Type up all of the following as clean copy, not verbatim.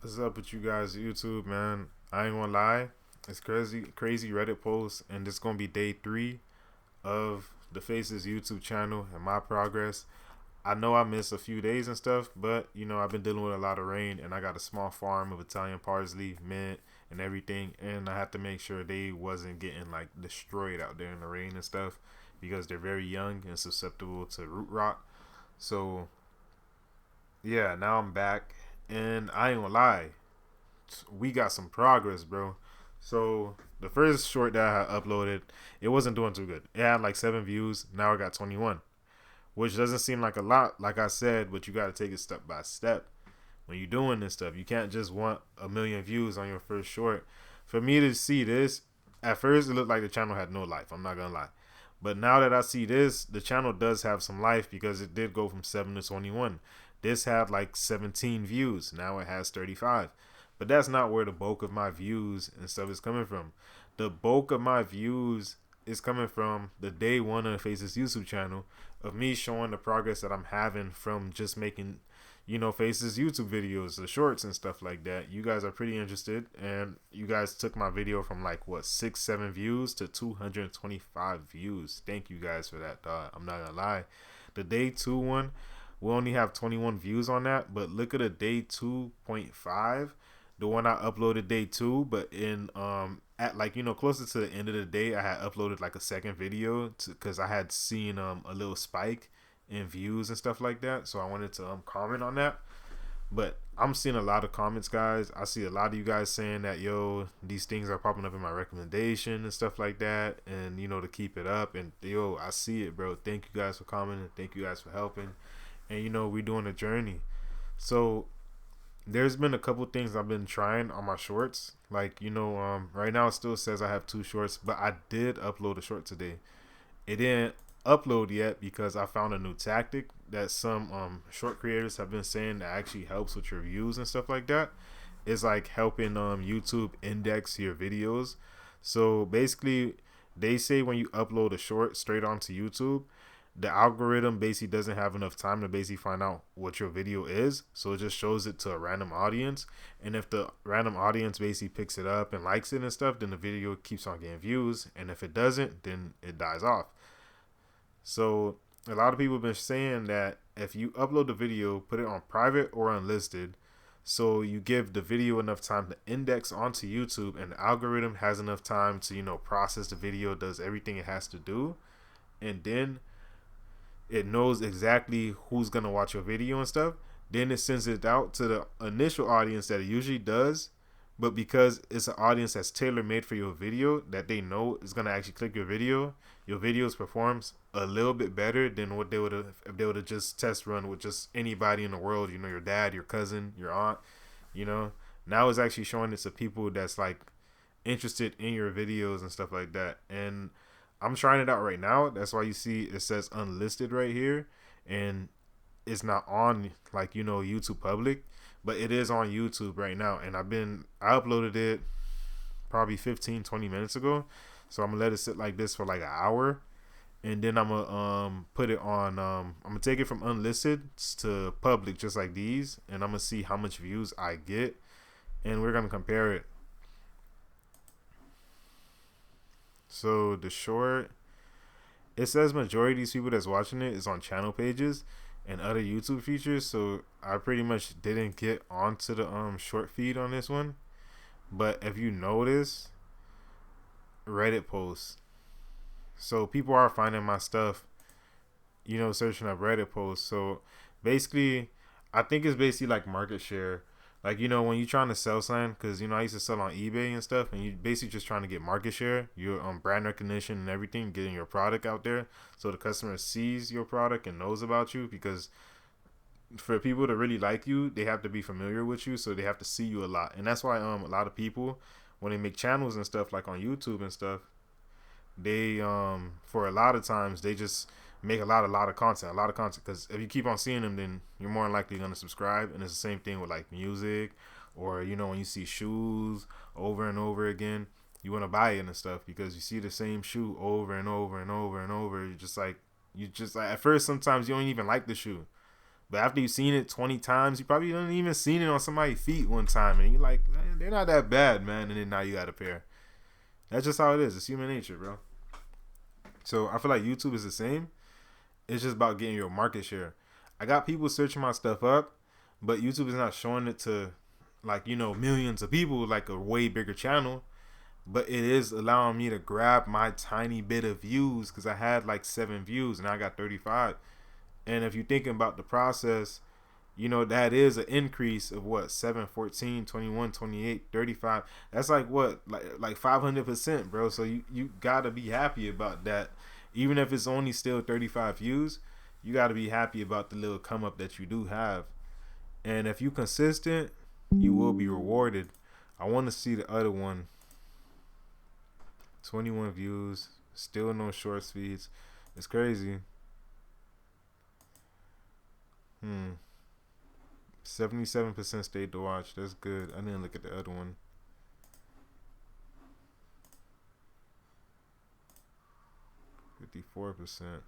What's up with you guys, YouTube, man? I ain't gonna lie, it's crazy Reddit post, and this gonna be day 3 of the Faces YouTube channel and my progress. I know I missed a few days and stuff, but I've been dealing with a lot of rain, and I got a small farm of Italian parsley, mint, and everything, and I have to make sure they wasn't getting like destroyed out there in the rain and stuff because they're very young and susceptible to root rot. So yeah, now I'm back, and I ain't gonna lie, we got some progress, bro. So the first short that I had uploaded, it wasn't doing too good. It had like 7 views. Now I got 21, which doesn't seem like a lot, like I said, but you got to take it step by step. When you're doing this stuff, you can't just want a million views on your first short. For me to see this, at first it looked like the channel had no life. I'm not gonna lie, but now that I see this, the channel does have some life because it did go from 7 to 21. This had like 17 views. Now it has 35. But that's not where the bulk of my views and stuff is coming from. The bulk of my views is coming from the day one of the Faces YouTube channel, of me showing the progress that I'm having from just making, Faces YouTube videos, the shorts and stuff like that. You guys are pretty interested, and you guys took my video from like what 6-7 views to 225 views. Thank you guys for that, dog. I'm not gonna lie. The day 2 one, we only have 21 views on that, but look at the day 2.5, the one I uploaded day 2, but in at like closer to the end of the day, I had uploaded like a second video because I had seen a little spike in views and stuff like that, so I wanted to comment on that. But I'm seeing a lot of comments, guys. I see a lot of you guys saying that, yo, these things are popping up in my recommendation and stuff like that, and to keep it up. And yo, I see it, bro. Thank you guys for commenting. Thank you guys for helping. And we're doing a journey. So there's been a couple things I've been trying on my shorts. Like, right now it still says I have 2 shorts, but I did upload a short today. It didn't upload yet because I found a new tactic that some short creators have been saying that actually helps with your views and stuff like that. It's like helping YouTube index your videos. So basically, they say when you upload a short straight onto YouTube, the algorithm basically doesn't have enough time to basically find out what your video is, so it just shows it to a random audience. And if the random audience basically picks it up and likes it and stuff, then the video keeps on getting views, and if it doesn't, then it dies off. So a lot of people have been saying that if you upload the video, put it on private or unlisted, so you give the video enough time to index onto YouTube, and the algorithm has enough time to process the video, does everything it has to do, and then it knows exactly who's gonna watch your video and stuff. Then it sends it out to the initial audience that it usually does, but because it's an audience that's tailor made for your video, that they know is gonna actually click your videos performs a little bit better than what they would have if they would have just test run with just anybody in the world. Your dad, your cousin, your aunt. You know, now it's actually showing it to people that's like interested in your videos and stuff like that. And I'm trying it out right now. That's why you see it says unlisted right here, and it's not on like YouTube public, but it is on YouTube right now. And I uploaded it probably 15-20 minutes ago, so I'm gonna let it sit like this for like an hour, and then I'm gonna put it on I'm gonna take it from unlisted to public just like these, and I'm gonna see how much views I get, and we're gonna compare it. So the short, it says majority of these people that's watching it is on channel pages and other YouTube features. So I pretty much didn't get onto the short feed on this one. But if you notice, Reddit posts. So people are finding my stuff, searching up Reddit posts. So basically, I think it's basically like market share. Like, when you're trying to sell something, because, I used to sell on eBay and stuff, and you basically just trying to get market share, your brand recognition and everything, getting your product out there so the customer sees your product and knows about you. Because for people to really like you, they have to be familiar with you, so they have to see you a lot. And that's why a lot of people, when they make channels and stuff like on YouTube and stuff, they for a lot of times they just make a lot of content, because if you keep on seeing them, then you're more than likely going to subscribe. And it's the same thing with like music, or when you see shoes over and over again, you want to buy it and stuff because you see the same shoe over and over and over and over. You just like at first sometimes you don't even like the shoe, But after you've seen it 20 times, you probably don't even seen it on somebody's feet one time, and you're like, man, they're not that bad, man. And then now you got a pair. That's just how it is. It's human nature, bro. So I feel like YouTube is the same. It's just about getting your market share. I got people searching my stuff up, but YouTube is not showing it to, like, millions of people, like a way bigger channel. But it is allowing me to grab my tiny bit of views, because I had like 7 views and I got 35. And if you're thinking about the process, that is an increase of what, 7, 14, 21, 28, 35. That's like what, like 500%, bro. So you gotta be happy about that. Even if it's only still 35 views, you gotta be happy about the little come up that you do have. And if you consistent, you will be rewarded. I want to see the other one. 21 views, still no short speeds. It's crazy. 77% stayed to watch. That's good. I didn't look at the other one. $54%.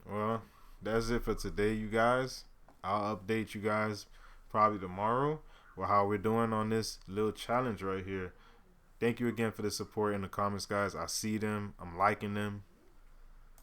Well, that's it for today, you guys. I'll update you guys probably tomorrow with how we're doing on this little challenge right here. Thank you again for the support in the comments, guys. I see them. I'm liking them.